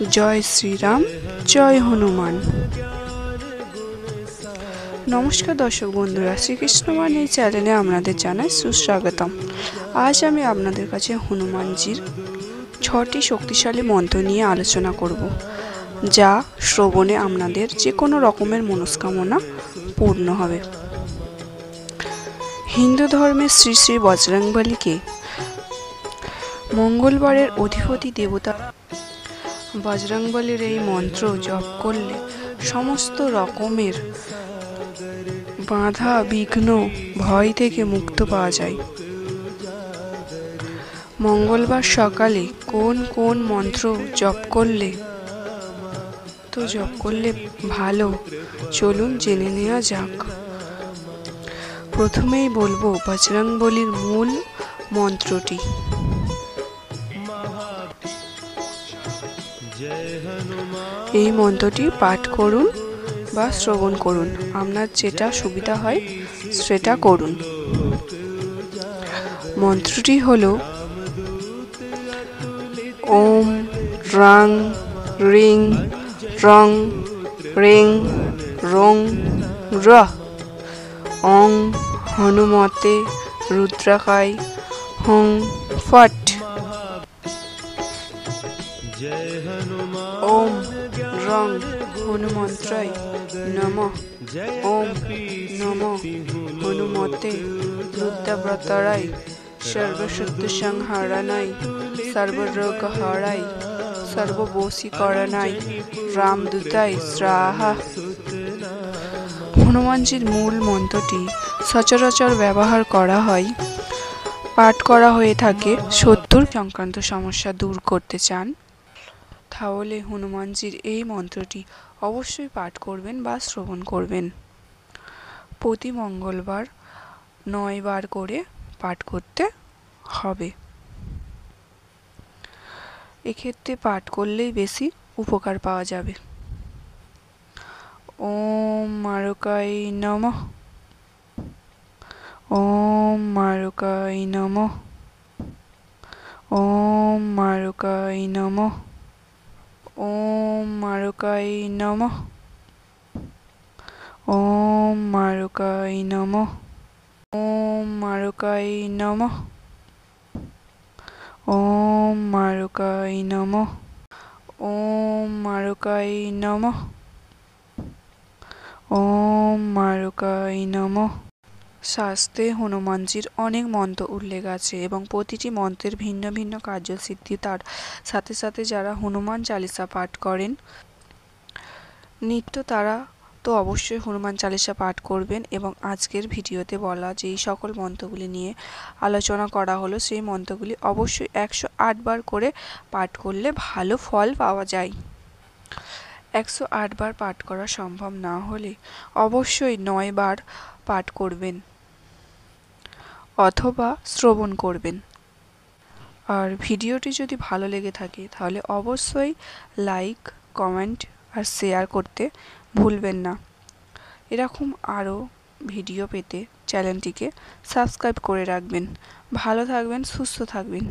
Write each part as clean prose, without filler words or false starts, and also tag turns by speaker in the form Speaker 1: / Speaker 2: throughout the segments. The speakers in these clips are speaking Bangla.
Speaker 1: জয় শ্রীরাম, জয় হনুমান। নমস্কার দর্শক বন্ধুরা, শ্রীকৃষ্ণবাণ এই চ্যানেলে আপনাদের জানাই সুস্বাগতম। আজ আমি আপনাদের কাছে হনুমানজির 6টি শক্তিশালী মন্ত্র নিয়ে আলোচনা করব, যা শ্রবণে আপনাদের যে কোনো রকমের মনস্কামনা পূর্ণ হবে। হিন্দু ধর্মের শ্রী শ্রী বজরংবলীকে মঙ্গলবারের অধিপতি দেবতা। বজরংবলীর এই মন্ত্র জপ করলে সমস্ত রকমের বাধা বিঘ্ন ভয় থেকে মুক্ত পাওয়া যায়। মঙ্গলবার সকালে কোন কোন মন্ত্র জপ করলে ভালো, চলুন জেনে নেওয়া যাক। প্রথমেই বলবো বজরংবলীর মূল মন্ত্রটি। এই মন্ত্রটি পাঠ করুন বা শ্রবণ করুন, আপনার যেটা সুবিধা হয় সেটা করুন। মন্ত্রটি হলো ওম রাং রিং রং রিং রং র অং হনুমতে রুদ্রাকায় হং ফট। ওম রং হনুমন্ত্রায় নমঃ। ওম নমঃ হনুমতে রুদ্রব্রতরায় সর্বশত্রুসংহারায় সর্বরোগহরায় সর্ববশীকরণায় রামদূতায় স্বাহা। হনুমানজির মূল মন্ত্রটি সচরাচর ব্যবহার করা হয়, পাঠ করা হয়ে থাকে শত্রুর সংক্রান্ত সমস্যা দূর করতে চান, তাহলে হনুমানজির এই মন্ত্রটি অবশ্যই পাঠ করবেন বা শ্রবণ করবেন। প্রতি মঙ্গলবার 9 বার করে পাঠ করতে হবে। এক্ষেত্রে পাঠ করলেই বেশি উপকার পাওয়া যাবে। ওম মারুকায় নমঃ। ওম মারুকায় নমঃ। ওম মারুকায় নমঃ। ওম মারুকায় নমঃ। ওম মারুকায় নমঃ। ওম মারুকায় নমঃ। ওম মারুকায় নমঃ। ওম মারুকায় নমঃ। ওম মারুকায় নমঃ। শাস্ত্রে হনুমানজির অনেক মন্ত্র উল্লেখ আছে এবং প্রতিটি মন্ত্রের ভিন্ন ভিন্ন কার্যসিদ্ধি। তার সাথে সাথে যারা হনুমান চালিসা পাঠ করেন নিত্য, তারা তো অবশ্যই হনুমান চালিসা পাঠ করবেন। এবং আজকের ভিডিওতে বলা যেই সকল মন্ত্রগুলি নিয়ে আলোচনা করা হলো, সেই মন্ত্রগুলি অবশ্যই 108 বার করে পাঠ করলে ভালো ফল পাওয়া যায়। 108 বার পাঠ করা সম্ভব না হলে অবশ্যই 9 বার পাঠ করবেন অথবা শ্রবণ করবেন। আর ভিডিওটি যদি ভালো লেগে থাকে তাহলে অবশ্যই লাইক, কমেন্ট আর শেয়ার করতে ভুলবেন না। এরকম আরও ভিডিও পেতে চ্যানেলটিকে সাবস্ক্রাইব করে রাখবেন। ভালো থাকবেন, সুস্থ থাকবেন।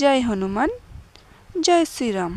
Speaker 1: জয় হনুমান, জয় শ্রীরাম।